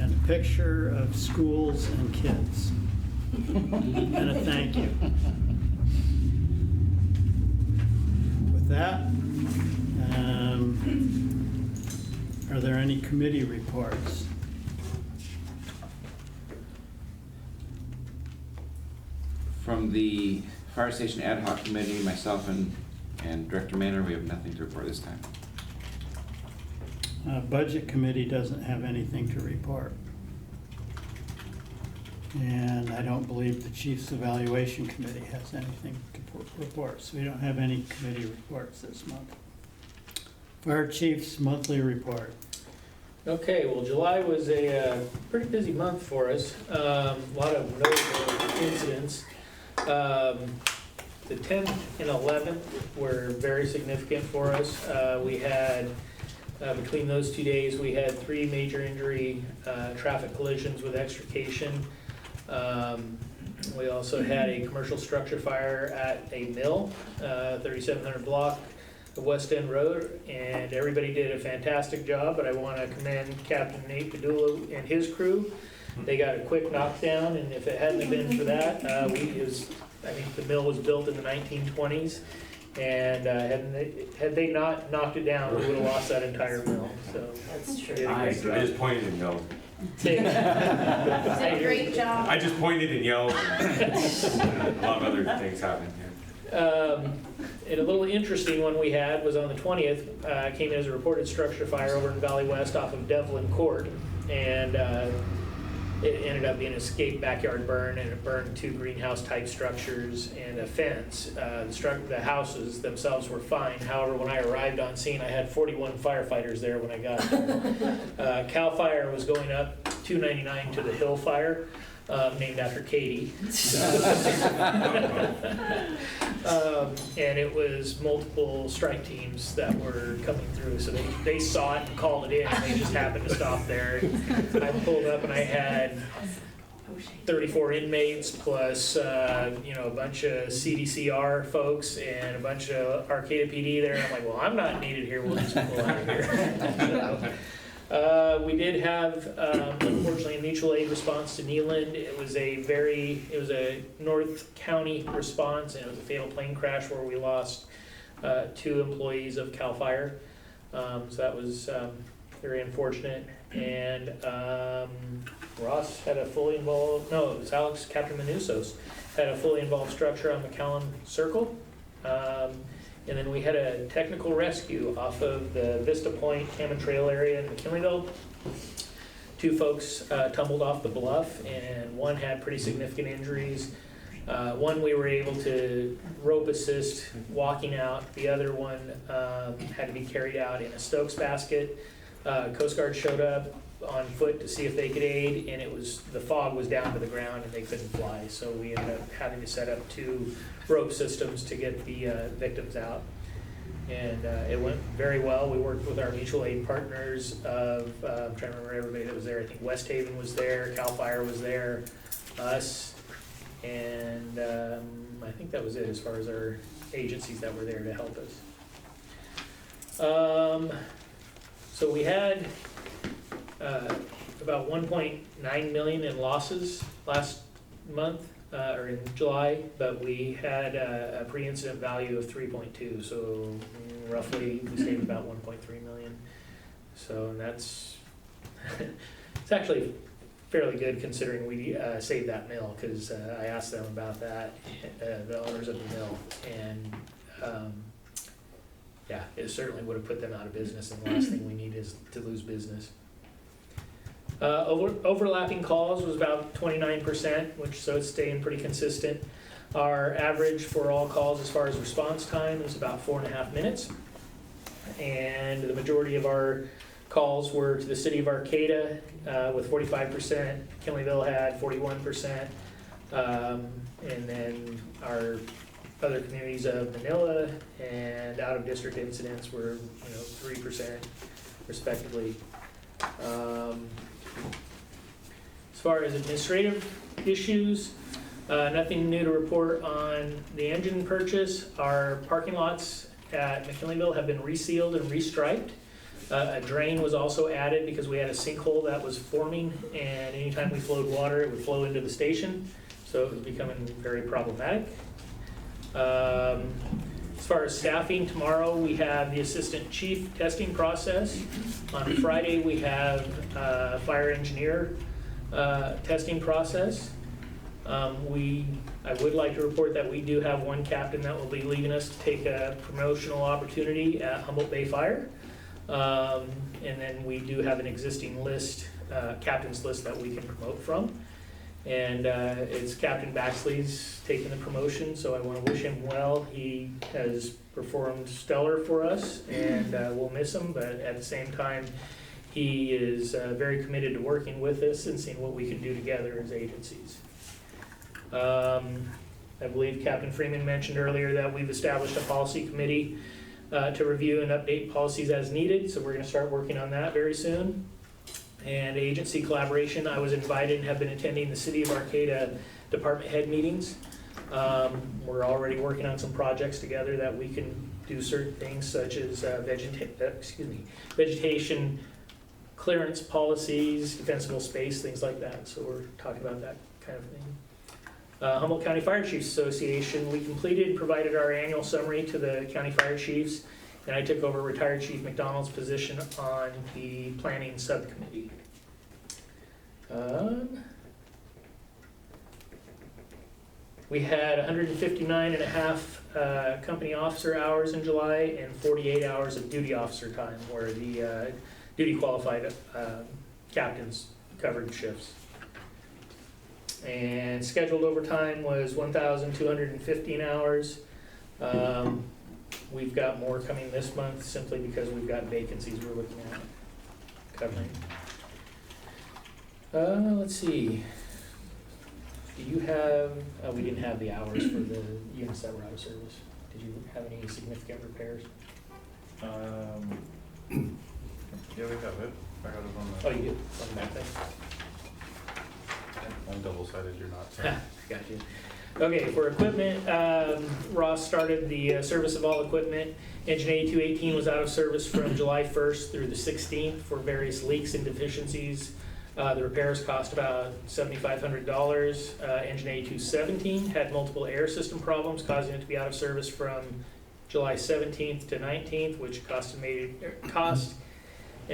And a picture of schools and kids. And a thank you. With that, are there any committee reports? From the Fire Station Ad Hoc Committee, myself and Director Maynard, we have nothing to report this time. Budget Committee doesn't have anything to report. And I don't believe the Chief's Evaluation Committee has anything to report, so we don't have any committee reports this month. Fire Chief's monthly report. Okay, well, July was a pretty busy month for us. A lot of notable incidents. The 10th and 11th were very significant for us. We had, between those 2 days, we had 3 major injury traffic collisions with extrication. We also had a commercial structure fire at a mill, 3700 block of West End Road, and everybody did a fantastic job, but I want to commend Captain Nate Padula and his crew. They got a quick knockdown, and if it hadn't been for that, I think the mill was built in the 1920s, and had they not knocked it down, we would have lost that entire mill, so. That's true. Yeah. I just pointed and yelled. They- Did a great job. I just pointed and yelled. And a lot of other things happened here. And a little interesting one we had was on the 20th, came in as a reported structure fire over in Valley West off of Devlin Court. And it ended up being an escape backyard burn, and it burned 2 greenhouse type structures and a fence. The houses themselves were fine. However, when I arrived on scene, I had 41 firefighters there when I got there. Cal Fire was going up 299 to the Hill Fire, named after Katie. And it was multiple strike teams that were coming through, so they saw it and called it in, and they just happened to stop there. I pulled up and I had 34 inmates plus a bunch of CDCR folks and a bunch of Arcata PD there. I'm like, well, I'm not needed here, we'll just pull out of here. We did have, unfortunately, a mutual aid response to Neeland. It was a North County response, and it was a fatal plane crash where we lost 2 employees of CAL FIRE. So that was very unfortunate. And Ross had a fully involved, no, it was Alex, Captain Manusos, had a fully involved structure on McAllen Circle. And then we had a technical rescue off of the Vista Point Hammond Trail area in McKinleyville. 2 folks tumbled off the bluff, and one had pretty significant injuries. One we were able to rope assist walking out. The other one had to be carried out in a Stokes basket. Coast Guard showed up on foot to see if they could aid, and the fog was down to the ground and they couldn't fly. So we ended up having to set up 2 rope systems to get the victims out. And it went very well. We worked with our mutual aid partners of, I'm trying to remember everybody that was there. I think West Haven was there, CAL FIRE was there, us, and I think that was it as far as our agencies that were there to help us. So we had about 1.9 million in losses last month, or in July, but we had a pre-incident value of 3.2, so roughly we saved about 1.3 million. So that's, it's actually fairly good considering we saved that mill, because I asked them about that, the owners of the mill, and yeah, it certainly would have put them out of business, and the last thing we need is to lose business. Overlapping calls was about 29%, which so it's staying pretty consistent. Our average for all calls as far as response time is about 4.5 minutes. And the majority of our calls were to the city of Arcata with 45%. Kinleyville had 41%. And then our other communities of Manila and out of district incidents were 3% respectively. As far as administrative issues, nothing new to report on the engine purchase. Our parking lots at McKinleyville have been resealed and restriped. A drain was also added because we had a sinkhole that was forming, and anytime we flowed water, it would flow into the station, so it was becoming very problematic. As far as staffing, tomorrow we have the assistant chief testing process. On Friday we have fire engineer testing process. I would like to report that we do have one captain that will be leaving us to take a promotional opportunity at Humboldt Bay Fire. And then we do have an existing list, captain's list that we can promote from. And it's Captain Baxley's taking the promotion, so I want to wish him well. He has performed stellar for us, and we'll miss him, but at the same time, he is very committed to working with us and seeing what we can do together as agencies. I believe Captain Freeman mentioned earlier that we've established a policy committee to review and update policies as needed, so we're going to start working on that very soon. And agency collaboration, I was invited and have been attending the City of Arcata department head meetings. We're already working on some projects together that we can do certain things such as vegetation clearance policies, defensible space, things like that. So we're talking about that kind of thing. Humboldt County Fire Chiefs Association, we provided our annual summary to the county fire chiefs, and I took over retired Chief McDonald's position on the planning subcommittee. We had 159.5 company officer hours in July and 48 hours of duty officer time, where the duty qualified captains covered shifts. And scheduled overtime was 1,215 hours. We've got more coming this month simply because we've got vacancies we're looking at covering. Let's see. Do you have, we didn't have the hours for the units that were out of service. Did you have any significant repairs? Yeah, we have it. I got it on the. Oh, you did, on the back thing? I'm double-sided, you're not. So. Got you. Okay, for equipment, Ross started the service of all equipment. Engine 8218 was out of service from July 1st through the 16th for various leaks and deficiencies. The repairs cost about $7,500. Engine 8217 had multiple air system problems, causing it to be out of service from July 17th to 19th, which cost an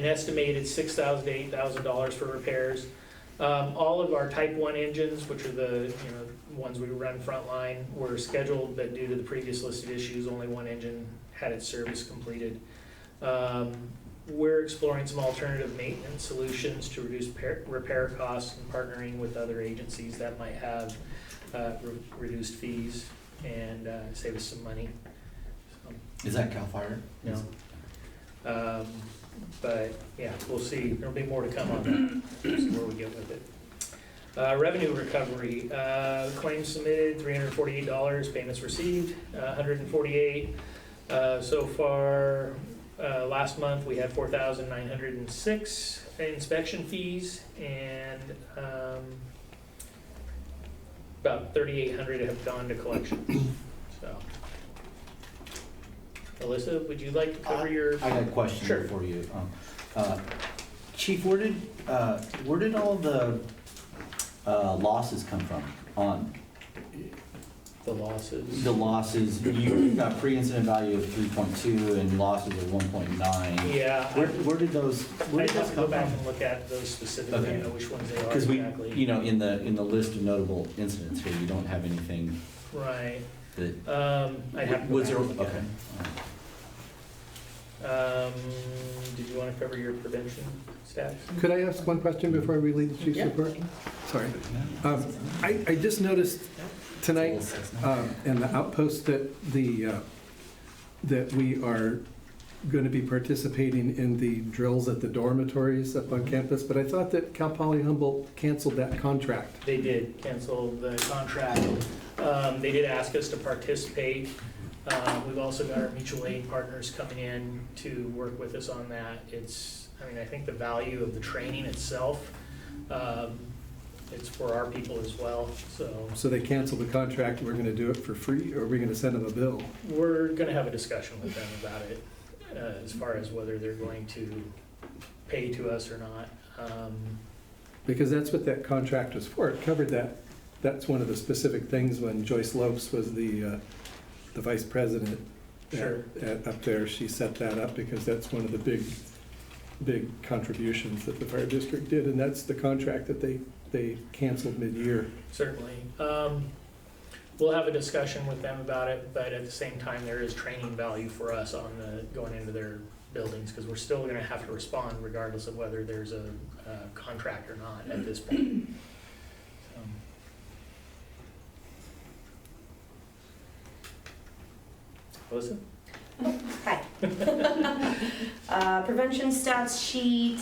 estimated $6,000 to $8,000 for repairs. All of our Type 1 engines, which are the ones we run frontline, were scheduled, but due to the previous listed issues, only one engine had its service completed. We're exploring some alternative maintenance solutions to reduce repair costs and partnering with other agencies that might have reduced fees and save us some money. So, is that CAL FIRE? No. But yeah, we'll see. There'll be more to come on that. We'll see where we get with it. Revenue recovery. Claims submitted, $348. Payments received, $148. So far, last month we had 4,906 inspection fees, and about 3,800 have gone to collections. So, Alyssa, would you like to cover your? I got a question Sure. for you. Chief, where did all the losses come from on The losses. The losses, you got pre-incident value of 3.2 and losses of 1.9. Yeah. Where did those, where I'd did have those to go come back from? and look at those specifically, Okay. you know, which ones they are Because we, exactly. you know, in the list of notable incidents here, you don't have anything Right. that, I'd have to go was back there, and look at okay. it. Did you want to cover your prevention stats? Could I ask one question before we leave the chief's Yeah. report? Sorry. I just noticed tonight, in the outpost that that we are going to be participating in the drills at the dormitories up on campus, but I thought that Cal Poly Humboldt canceled that contract. They did cancel the contract. They did ask us to participate. We've also got our mutual aid partners coming in to work with us on that. I think the value of the training itself, it's for our people as well, so. So they canceled the contract, and we're going to do it for free, or are we going to send them a bill? We're gonna have a discussion with them about it, as far as whether they're going to pay to us or not. Because that's what that contract was for. It covered that. That's one of the specific things when Joyce Lopes was the vice president Sure. up there. She set that up because that's one of the big contributions that the fire district did, and that's the contract that they canceled mid-year. Certainly. We'll have a discussion with them about it, but at the same time, there is training value for us on going into their buildings, because we're still gonna have to respond regardless of whether there's a contract or not at this point. Melissa? Hi. Prevention stats sheet.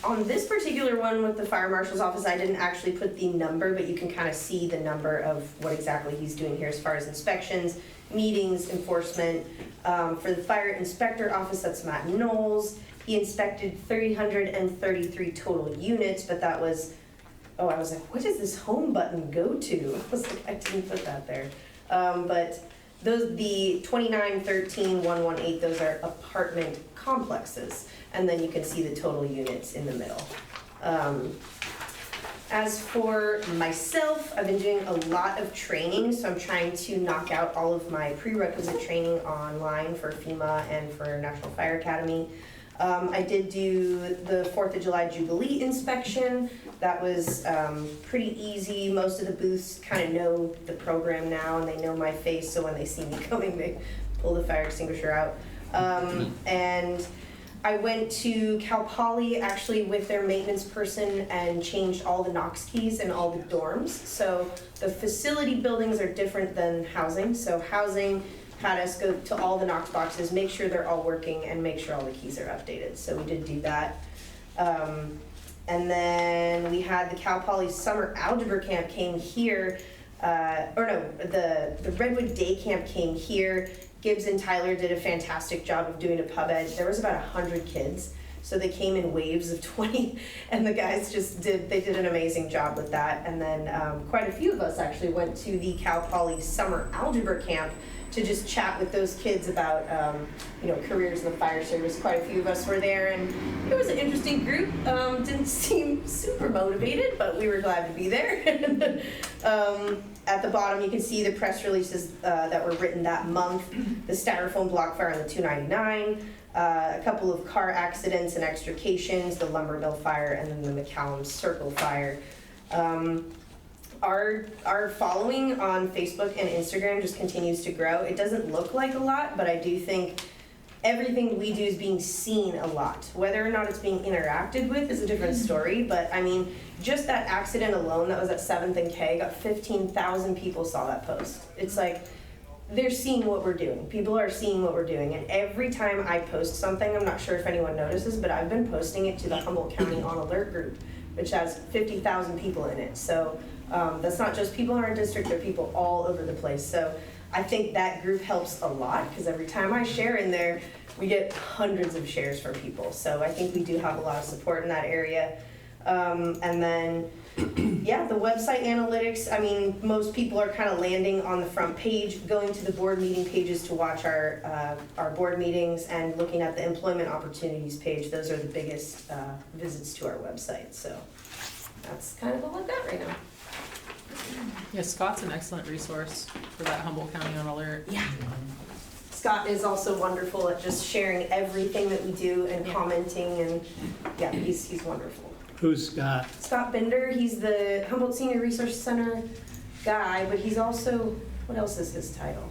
On this particular one with the fire marshal's office, I didn't actually put the number, but you can kind of see the number of what exactly he's doing here as far as inspections, meetings, enforcement. For the fire inspector office, that's Matt Knowles. He inspected 333 total units, but that was, I was like, what does this home button go to? I was like, I didn't put that there. But the 29, 13, 118, those are apartment complexes. And then you can see the total units in the middle. As for myself, I've been doing a lot of training, so I'm trying to knock out all of my prerequisite training online for FEMA and for National Fire Academy. I did do the 4th of July Jubilee inspection. That was pretty easy. Most of the booths kind of know the program now, and they know my face, so when they see me coming, they pull the fire extinguisher out. And I went to Cal Poly actually with their maintenance person and changed all the Knox keys in all the dorms. So the facility buildings are different than housing. So housing had us go to all the Knox boxes, make sure they're all working, and make sure all the keys are updated. So we did do that. And then we had the Cal Poly Summer Algebra Camp came here, the Redwood Day Camp came here. Gibbs and Tyler did a fantastic job of doing a pub ed. There was about 100 kids, so they came in waves of 20, and the guys they did an amazing job with that. And then quite a few of us actually went to the Cal Poly Summer Algebra Camp to just chat with those kids about careers in the fire service. Quite a few of us were there, and it was an interesting group. Didn't seem super motivated, but we were glad to be there. At the bottom, you can see the press releases that were written that month. The styrofoam block fire on the 299, a couple of car accidents and extrications, the lumber mill fire, and then the McCallum Circle fire. Our following on Facebook and Instagram just continues to grow. It doesn't look like a lot, but I do think everything we do is being seen a lot. Whether or not it's being interacted with is a different story, but I mean, just that accident alone that was at 7th and K got 15,000 people saw that post. It's like, they're seeing what we're doing. People are seeing what we're doing, and every time I post something, I'm not sure if anyone notices, but I've been posting it to the Humboldt County On Alert group, which has 50,000 people in it. So that's not just people in our district, they're people all over the place. So I think that group helps a lot, because every time I share in there, we get hundreds of shares from people. So I think we do have a lot of support in that area. And then, yeah, the website analytics, I mean, most people are kind of landing on the front page, going to the board meeting pages to watch our board meetings, and looking at the employment opportunities page. Those are the biggest visits to our website. So that's kind of what I've got right now. Yeah, Scott's an excellent resource for that Humboldt County on Alert. Yeah. Scott is also wonderful at just sharing everything that we do and commenting, and yeah, he's wonderful. Who's Scott? Scott Bender, he's the Humboldt Senior Resource Center guy, but he's also, what else is his title?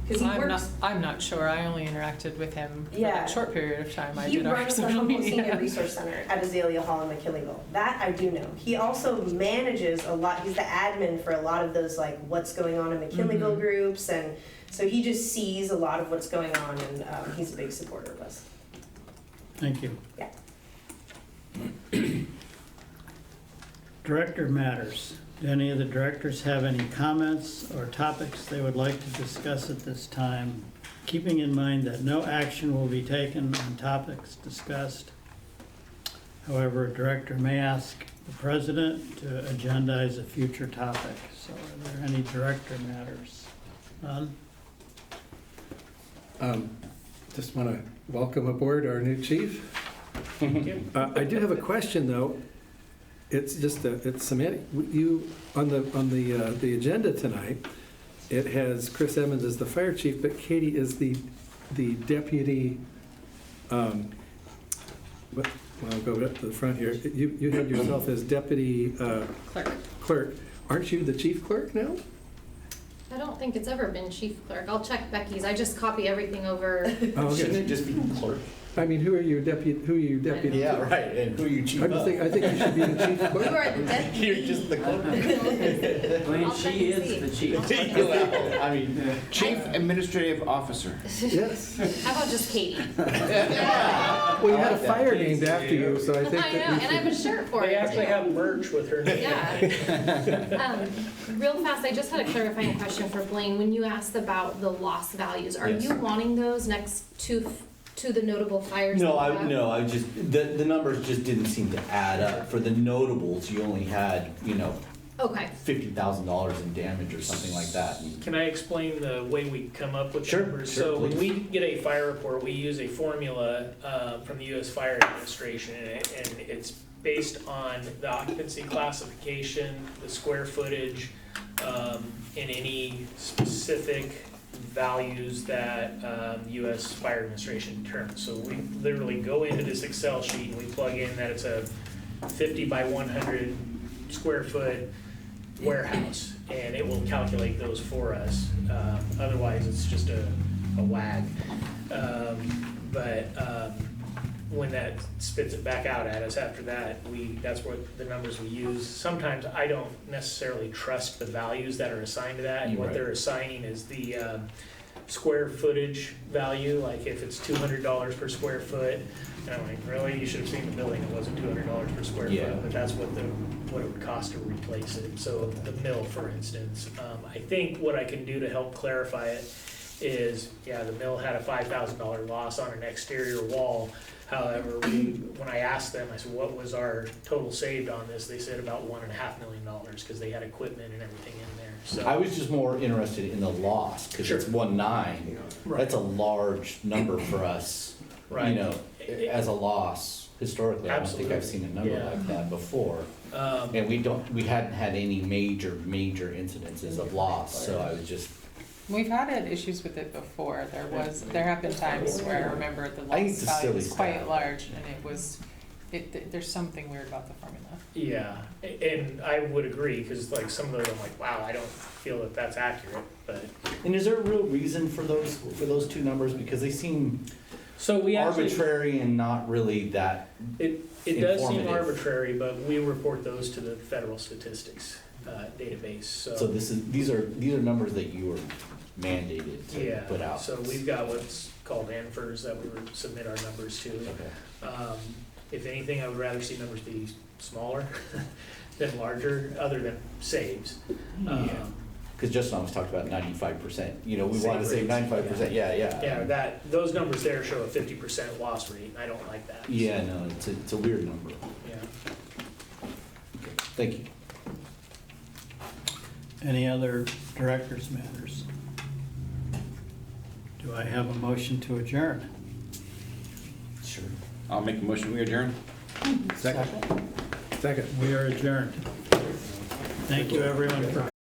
Because he works. I'm not sure. I only interacted with him for Yeah. that short period of time I He did our runs the social Humboldt Senior media. Resource Center at Azalea Hall in McKinleyville. That I do know. He also manages a lot. He's the admin for a lot of those, like, what's going on in McKinleyville groups, and so he just sees a lot of what's going on, and he's a big supporter of us. Thank you. Yeah. Director matters. Do any of the directors have any comments or topics they would like to discuss at this time? Keeping in mind that no action will be taken on topics discussed. However, a director may ask the president to agendize a future topic. So are there any director matters? None? Just want to welcome aboard our new chief. I do have a question, though. It's just it's semantic. You on the agenda tonight, it has Chris Emmons as the fire chief, but Katie is the deputy. Well, I'll go up to the front here. You had yourself as deputy clerk. Aren't you the chief clerk now? I don't think it's ever been chief clerk. I'll check Becky's. I just copy everything over. Oh, okay. Shouldn't it just be clerk? I mean, who are you deputy? Yeah, right, and who are you chief I of? think you should be the chief You clerk. are the deputy. You're just the clerk. I'll check She and see. is the chief. I mean, Chief Administrative Officer. Yes. How about just Katie? Well, you had a fire named after you, so I think I that know, we and I have a shirt for it. They actually too. have merch with her name. Yeah. Real fast, I just had a clarifying question for Blaine. When you asked about the loss values, are Yes. you wanting those next to the notable fires? no, that you have? I just, the numbers just didn't seem to add up. For the notables, you only had, Okay. $50,000 in damage or something like that. Can I explain the way we come up with Sure, numbers? sure, So when please. we get a fire report, we use a formula from the U.S. Fire Administration, and it's based on the occupancy classification, the square footage, and any specific values that U.S. Fire Administration determines. So we literally go into this Excel sheet and we plug in that it's a 50 by 100 square foot warehouse, and it will calculate those for us. Otherwise, it's just a wag. But when that spits it back out at us after that, that's what the numbers we use. Sometimes I don't necessarily trust the values that are assigned to that. And what they're assigning is the square footage value, like if it's $200 per square foot. And I'm like, really? You should have seen the building. It wasn't $200 per square foot, but that's what it would cost to replace it. So the mill, for instance, I think what I can do to help clarify it is, yeah, the mill had a $5,000 loss on an exterior wall. However, when I asked them, I said, what was our total saved on this? They said about $1.5 million because they had equipment and everything in there. So I was just more interested in the loss, because it's 1.9. That's a large number for us, as a loss. Historically, I don't think I've seen a number like that before. And we hadn't had any major incidences of loss, so I was just. We've had issues with it before. There have been times where I remember the loss value was quite large, and there's something weird about the formula. Yeah, and I would agree, because like some of those, I'm like, wow, I don't feel that that's accurate, but. And is there a real reason for those two numbers? Because they seem So we arbitrary and not really that It does seem informative. arbitrary, but we report those to the federal statistics database, So these are numbers that you were mandated to put out. So we've got what's called ANFRs that we would submit our numbers to. Okay. If anything, I would rather see numbers be smaller than larger, other than saves. Because Justin always talked about 95%. We wanted to say Save 95%. Yeah. Yeah, those numbers there show a 50% loss rate, and I don't like that. Yeah, no, it's a weird number. Yeah. Okay, thank you. Any other directors' matters? Do I have a motion to adjourn? Sure. I'll make a motion, we adjourn. Second. We are adjourned. Thank you, everyone, for